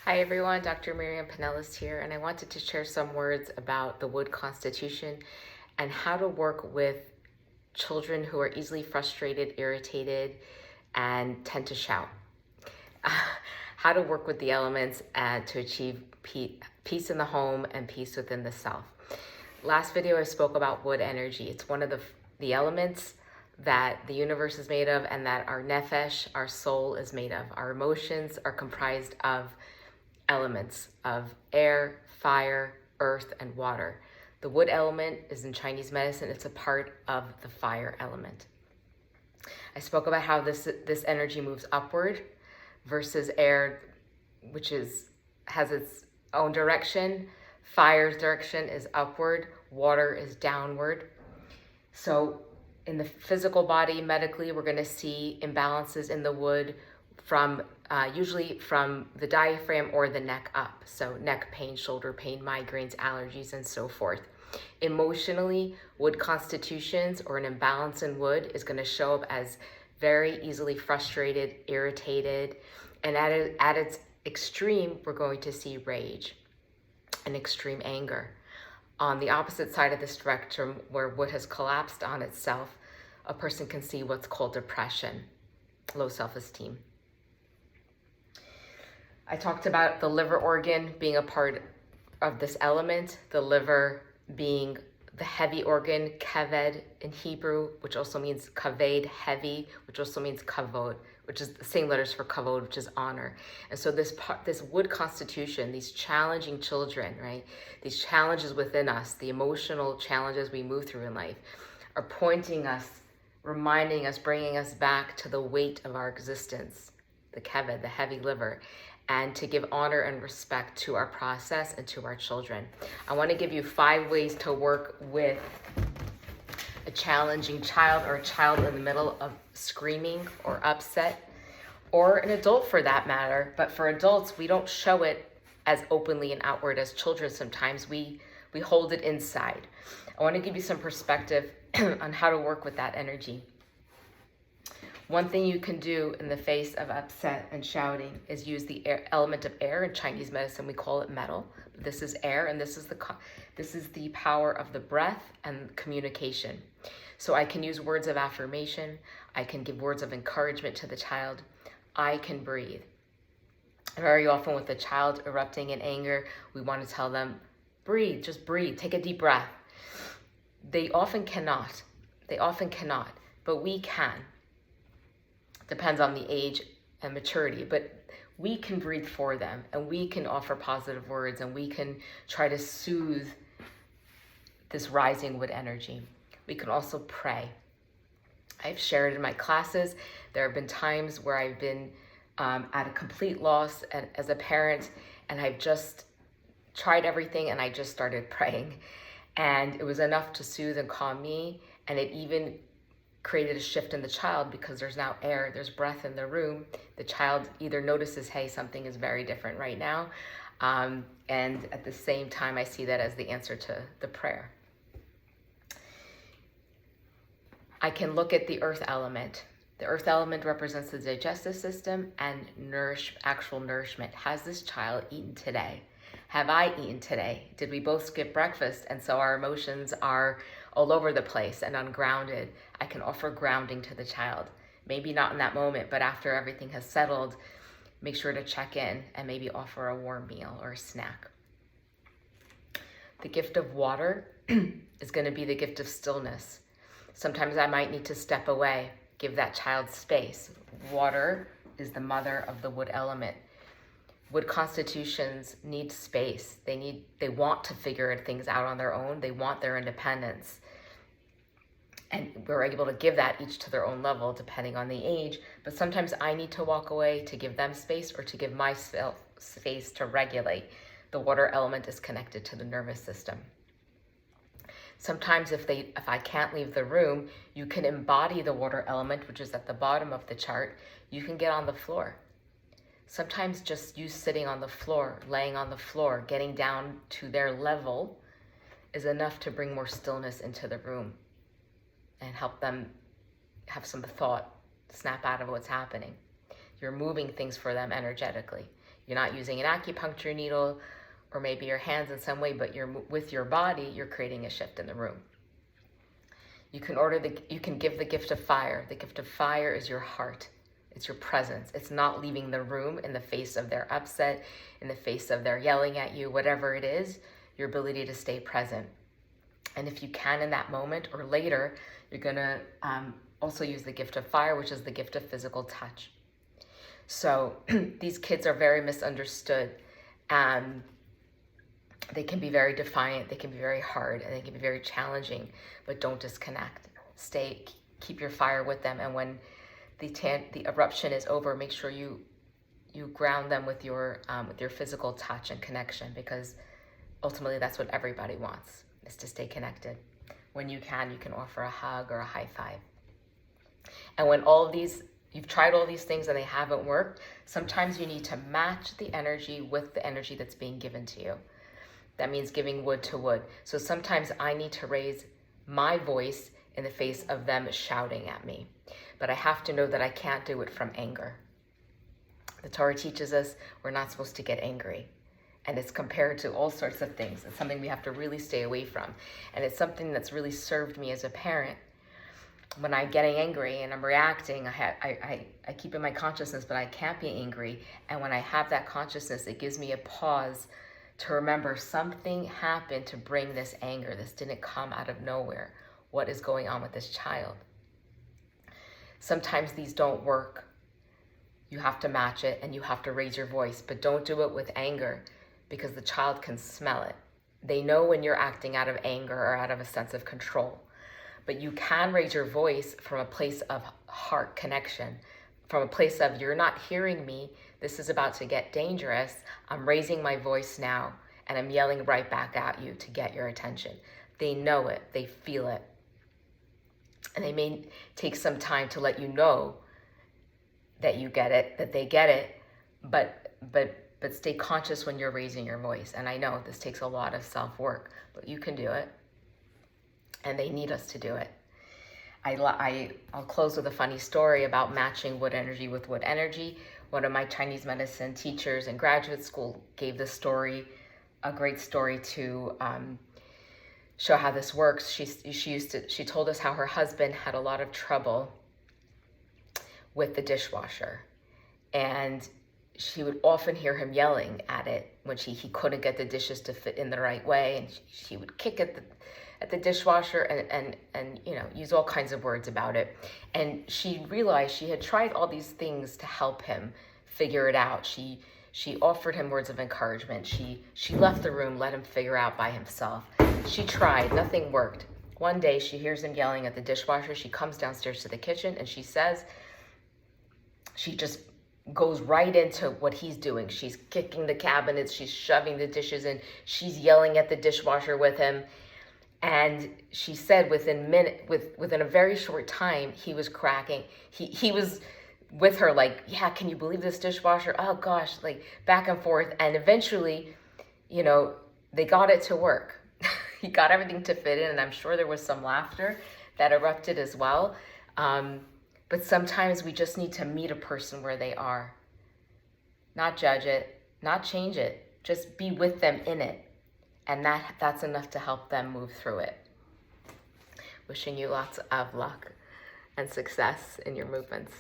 Hi everyone, Dr. Miriam Pinellas here, and I wanted to share some words about the wood constitution and how to work with children who are easily frustrated, irritated, and tend to shout. How to work with the elements to achieve peace in the home and peace within the self. Last video I spoke about wood energy. It's one of the elements that the universe is made of and that our nefesh, our soul, is made of. Our emotions are comprised of elements of air, fire, earth, and water. The wood element is in Chinese medicine. It's a part of the fire element. I spoke about how this energy moves upward versus air, which has its own direction. Fire's direction is upward, water is downward. So in the physical body, medically, we're going to see imbalances in the wood from usually from the diaphragm or the neck up. So neck pain, shoulder pain, migraines, allergies, and so forth. Emotionally, wood constitutions or an imbalance in wood is going to show up as very easily frustrated, irritated, and at its extreme, we're going to see rage and extreme anger. On the opposite side of the spectrum, where wood has collapsed on itself, a person can see what's called depression, low self-esteem. I talked about the liver organ being a part of this element, the liver being the heavy organ, kaved in Hebrew, which also means kaved, heavy, which also means kavod, which is the same letters for kavod, which is honor. And so this wood constitution, these challenging children, right? These challenges within us, the emotional challenges we move through in life, are pointing us, reminding us, bringing us back to the weight of our existence, the kaved, the heavy liver, and to give honor and respect to our process and to our children. I want to give you 5 ways to work with a challenging child or a child in the middle of screaming or upset, or an adult for that matter. But for adults, we don't show it as openly and outward as children. Sometimes we hold it inside. I want to give you some perspective on how to work with that energy. One thing you can do in the face of upset and shouting is use the element of air. In Chinese medicine, we call it metal. This is air, and this is the power of the breath and communication. So I can use words of affirmation. I can give words of encouragement to the child. I can breathe. Very often with the child erupting in anger, we want to tell them, breathe, just breathe, take a deep breath. They often cannot, but we can. Depends on the age and maturity, but we can breathe for them, and we can offer positive words, and we can try to soothe this rising wood energy. We can also pray. I've shared in my classes, there have been times where I've been at a complete loss as a parent, and I've just tried everything, and I just started praying. And it was enough to soothe and calm me, and it even created a shift in the child because there's now air, there's breath in the room. The child either notices, hey, something is very different right now. And at the same time, I see that as the answer to the prayer. I can look at the earth element. The earth element represents the digestive system and actual nourishment. Has this child eaten today? Have I eaten today? Did we both skip breakfast? And so our emotions are all over the place and ungrounded. I can offer grounding to the child. Maybe not in that moment, but after everything has settled, make sure to check in and maybe offer a warm meal or a snack. The gift of water is going to be the gift of stillness. Sometimes I might need to step away, give that child space. Water is the mother of the wood element. Wood constitutions need space. They want to figure things out on their own. They want their independence. And we're able to give that each to their own level depending on the age. But sometimes I need to walk away to give them space or to give myself space to regulate. The water element is connected to the nervous system. Sometimes if I can't leave the room, you can embody the water element, which is at the bottom of the chart. You can get on the floor. Sometimes just you sitting on the floor, laying on the floor, getting down to their level is enough to bring more stillness into the room and help them have some thought, snap out of what's happening. You're moving things for them energetically. You're not using an acupuncture needle or maybe your hands in some way, but with your body, you're creating a shift in the room. You can give the gift of fire. The gift of fire is your heart. It's your presence. It's not leaving the room in the face of their upset, in the face of their yelling at you, whatever it is, your ability to stay present. And if you can in that moment or later, you're gonna also use the gift of fire, which is the gift of physical touch. So these kids are very misunderstood. They can be very defiant, they can be very hard, and they can be very challenging, but don't disconnect. Keep your fire with them, and when the eruption is over, make sure you ground them with your physical touch and connection, because ultimately that's what everybody wants, is to stay connected. When you can offer a hug or a high five. And when you've tried all these things and they haven't worked, sometimes you need to match the energy with the energy that's being given to you. That means giving wood to wood. So sometimes I need to raise my voice in the face of them shouting at me. But I have to know that I can't do it from anger. The Torah teaches us we're not supposed to get angry. And it's compared to all sorts of things. It's something we have to really stay away from. And it's something that's really served me as a parent. When I'm getting angry and I'm reacting, I keep in my consciousness, but I can't be angry. And when I have that consciousness, it gives me a pause to remember something happened to bring this anger. This didn't come out of nowhere. What is going on with this child? Sometimes these don't work. You have to match it and you have to raise your voice, but don't do it with anger, because the child can smell it. They know when you're acting out of anger or out of a sense of control. But you can raise your voice from a place of heart connection, from a place of, you're not hearing me, this is about to get dangerous, I'm raising my voice now, and I'm yelling right back at you to get your attention. They know it, they feel it. And they may take some time to let you know that you get it, that they get it, but stay conscious when you're raising your voice. And I know this takes a lot of self-work, but you can do it. And they need us to do it. I'll close with a funny story about matching wood energy with wood energy. One of my Chinese medicine teachers in graduate school gave this story, a great story to show how this works. She told us how her husband had a lot of trouble with the dishwasher, and she would often hear him yelling at it when he couldn't get the dishes to fit in the right way, and she would kick at the dishwasher and use all kinds of words about it. And she realized she had tried all these things to help him figure it out. She offered him words of encouragement. She left the room, let him figure out by himself. She tried, nothing worked. One day she hears him yelling at the dishwasher. She comes downstairs to the kitchen and she just goes right into what he's doing. She's kicking the cabinets, she's shoving the dishes in, she's yelling at the dishwasher with him. And she said within a very short time, he was cracking. He was with her like, yeah, can you believe this dishwasher? Oh gosh, like back and forth. And eventually, they got it to work. He got everything to fit in, and I'm sure there was some laughter that erupted as well. But sometimes we just need to meet a person where they are. Not judge it, not change it, just be with them in it. And that's enough to help them move through it. Wishing you lots of luck and success in your movements.